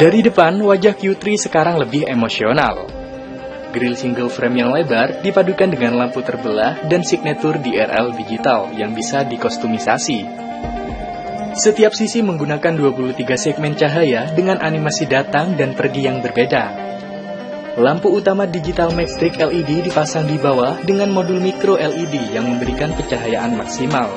Dari depan, wajah Q3 sekarang lebih emosional. Grill single frame yang lebar dipadukan dengan lampu terbelah dan signature DRL digital yang bisa dikostumisasi. Setiap sisi menggunakan 23 segmen cahaya dengan animasi datang dan pergi yang berbeda. Lampu utama digital Maxtrix LED dipasang di bawah dengan modul micro LED yang memberikan pencahayaan maksimal.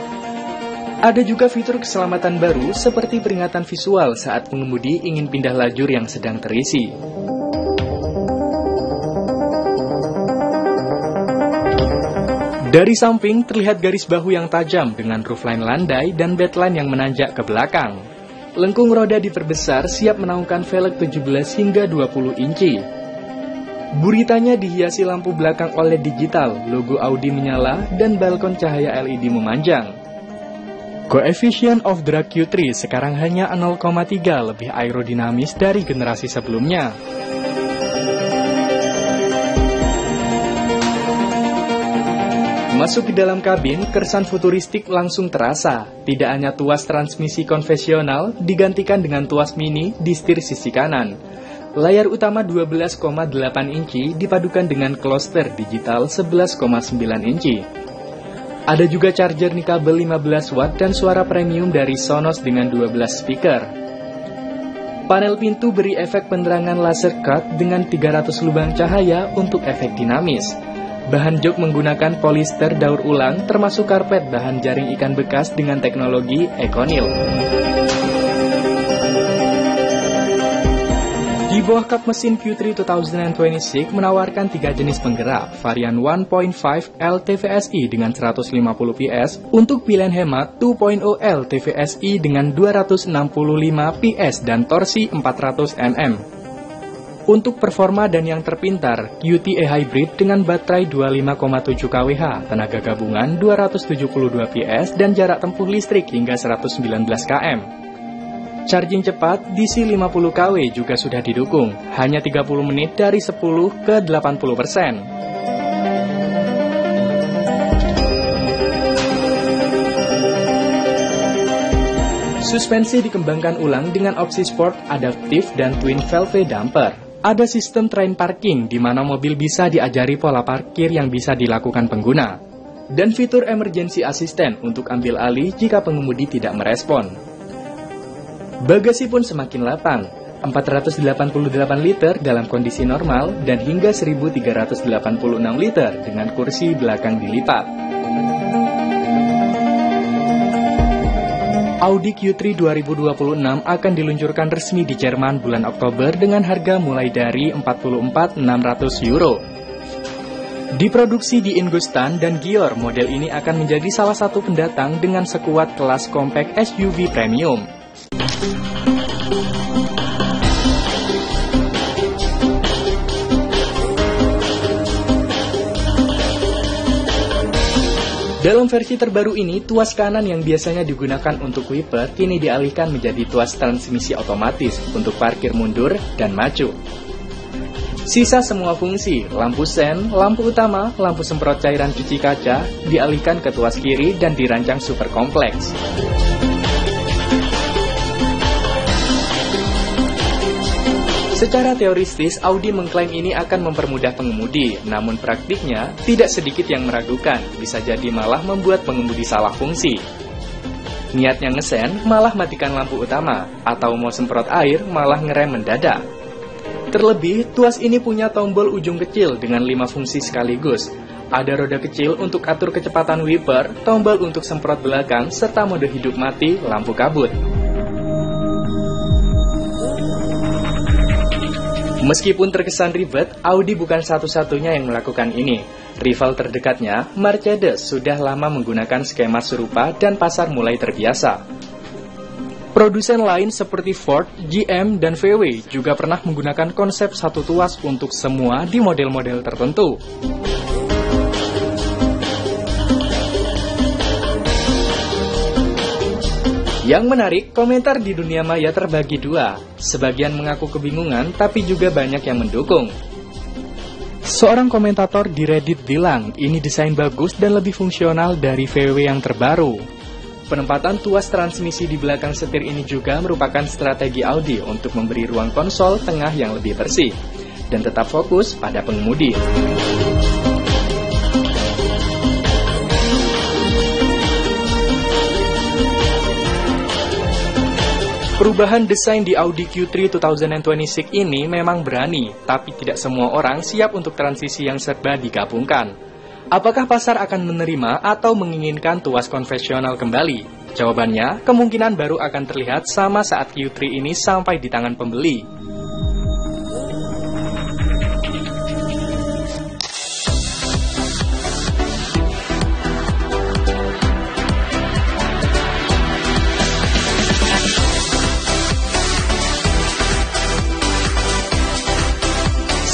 Ada juga fitur keselamatan baru seperti peringatan visual saat pengemudi ingin pindah lajur yang sedang terisi. Dari samping terlihat garis bahu yang tajam dengan roofline landai dan bedline yang menanjak ke belakang. Lengkung roda diperbesar siap menaungkan velg 17 hingga 20 inci. Buritanya dihiasi lampu belakang OLED digital, logo Audi menyala, dan balkon cahaya LED memanjang. Coefficient of drag Q3 sekarang hanya 0,3 lebih aerodinamis dari generasi sebelumnya. Masuk ke dalam kabin, kesan futuristik langsung terasa. Tidak hanya tuas transmisi konvensional digantikan dengan tuas mini di setir sisi kanan. Layar utama 12,8 inci dipadukan dengan cluster digital 11,9 inci. Ada juga charger nikabel 15 watt dan suara premium dari Sonos dengan 12 speaker. Panel pintu beri efek penerangan laser cut dengan 300 lubang cahaya untuk efek dinamis. Bahan jok menggunakan polister daur ulang termasuk karpet bahan jaring ikan bekas dengan teknologi ECONYL. Di bawah kap mesin Q3 2026 menawarkan 3 jenis penggerak, varian 1.5 LTVSI dengan 150 PS untuk pilihan hemat 2.0 LTVSI dengan 265 PS dan torsi 400 Nm. Untuk performa dan yang terpintar, QT E-Hybrid dengan baterai 25,7 kWh, tenaga gabungan 272 PS dan jarak tempuh listrik hingga 119 km. Charging cepat DC 50 kW juga sudah didukung, hanya 30 menit dari 10 ke 80%. Suspensi dikembangkan ulang dengan opsi sport, adaptif, dan twin valve damper. Ada sistem train parking di mana mobil bisa diajari pola parkir yang bisa dilakukan pengguna. Dan fitur emergency assistant untuk ambil alih jika pengemudi tidak merespon. Bagasi pun semakin lapang, 488 liter dalam kondisi normal dan hingga 1386 liter dengan kursi belakang dilipat. Audi Q3 2026 akan diluncurkan resmi di Jerman bulan Oktober dengan harga mulai dari 44.600 euro. Diproduksi di Ingustan dan Gior, model ini akan menjadi salah satu pendatang dengan sekuat kelas compact SUV premium. Dalam versi terbaru ini, tuas kanan yang biasanya digunakan untuk wiper kini dialihkan menjadi tuas transmisi otomatis untuk parkir mundur dan maju. Sisa semua fungsi, lampu sen, lampu utama, lampu semprot cairan cuci kaca, dialihkan ke tuas kiri dan dirancang super kompleks. Secara teoristis, Audi mengklaim ini akan mempermudah pengemudi, namun praktiknya tidak sedikit yang meragukan, bisa jadi malah membuat pengemudi salah fungsi. Niatnya ngesen, malah matikan lampu utama, atau mau semprot air, malah ngerem mendadak. Terlebih, tuas ini punya tombol ujung kecil dengan 5 fungsi sekaligus. Ada roda kecil untuk atur kecepatan wiper, tombol untuk semprot belakang, serta mode hidup mati, lampu kabut. Meskipun terkesan ribet, Audi bukan satu-satunya yang melakukan ini. Rival terdekatnya, Mercedes, sudah lama menggunakan skema serupa dan pasar mulai terbiasa. Produsen lain seperti Ford, GM, dan VW juga pernah menggunakan konsep satu tuas untuk semua di model-model tertentu. Yang menarik, komentar di dunia maya terbagi dua. Sebagian mengaku kebingungan, tapi juga banyak yang mendukung. Seorang komentator di Reddit bilang, ini desain bagus dan lebih fungsional dari VW yang terbaru. Penempatan tuas transmisi di belakang setir ini juga merupakan strategi Audi untuk memberi ruang konsol tengah yang lebih bersih dan tetap fokus pada pengemudi. Perubahan desain di Audi Q3 2026 ini memang berani, tapi tidak semua orang siap untuk transisi yang serba digabungkan. Apakah pasar akan menerima atau menginginkan tuas konvensional kembali? Jawabannya, kemungkinan baru akan terlihat sama saat Q3 ini sampai di tangan pembeli.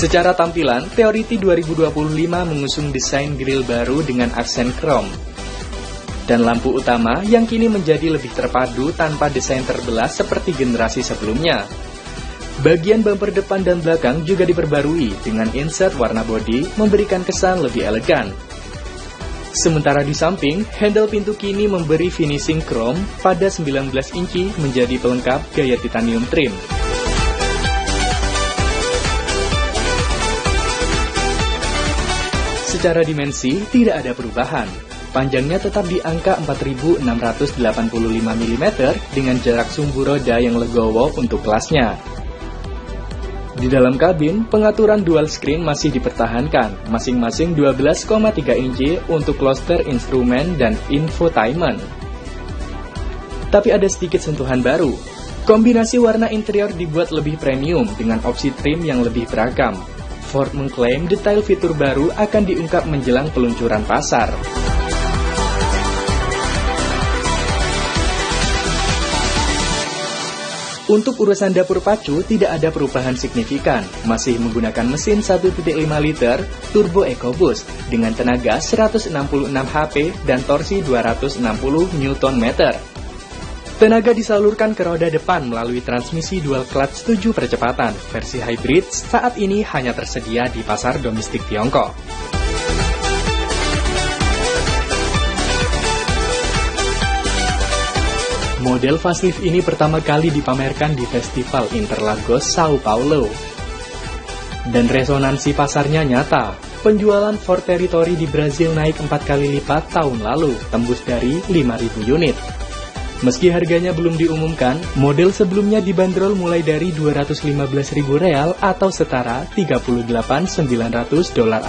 Secara tampilan, Theory 2025 mengusung desain grill baru dengan aksen chrome dan lampu utama yang kini menjadi lebih terpadu tanpa desain terbelah seperti generasi sebelumnya. Bagian bumper depan dan belakang juga diperbarui dengan insert warna bodi, memberikan kesan lebih elegan. Sementara di samping, handle pintu kini memberi finishing chrome pada 19 inci menjadi pelengkap gaya titanium trim. Secara dimensi, tidak ada perubahan. Panjangnya tetap di angka 4.685 mm dengan jarak sumbu roda yang legowo untuk kelasnya. Di dalam kabin, pengaturan dual screen masih dipertahankan, masing-masing 12,3 inci untuk cluster instrumen dan infotainment. Tapi ada sedikit sentuhan baru. Kombinasi warna interior dibuat lebih premium dengan opsi trim yang lebih beragam. Ford mengklaim detail fitur baru akan diungkap menjelang peluncuran pasar. Untuk urusan dapur pacu, tidak ada perubahan signifikan. Masih menggunakan mesin 1.5 liter Turbo EcoBoost dengan tenaga 166 HP dan torsi 260 Nm. Tenaga disalurkan ke roda depan melalui transmisi dual clutch 7 percepatan. Versi hybrid saat ini hanya tersedia di pasar domestik Tiongkok. Model facelift ini pertama kali dipamerkan di Festival Interlagos, Sao Paulo. Dan resonansi pasarnya nyata. Penjualan Ford Territory di Brazil naik 4 kali lipat tahun lalu, tembus dari 5.000 unit. Meski harganya belum diumumkan, model sebelumnya dibanderol mulai dari Rp215.000 atau setara $38.900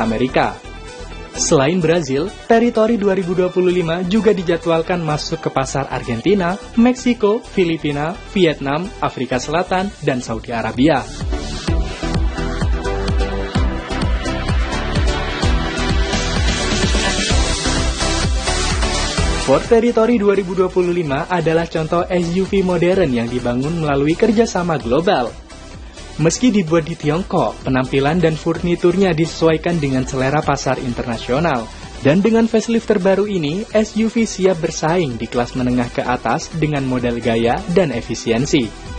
Amerika. Selain Brazil, Territory 2025 juga dijadwalkan masuk ke pasar Argentina, Meksiko, Filipina, Vietnam, Afrika Selatan, dan Saudi Arabia. Ford Territory 2025 adalah contoh SUV modern yang dibangun melalui kerjasama global. Meski dibuat di Tiongkok, penampilan dan furniturnya disesuaikan dengan selera pasar internasional. Dan dengan facelift terbaru ini, SUV siap bersaing di kelas menengah ke atas dengan model gaya dan efisiensi.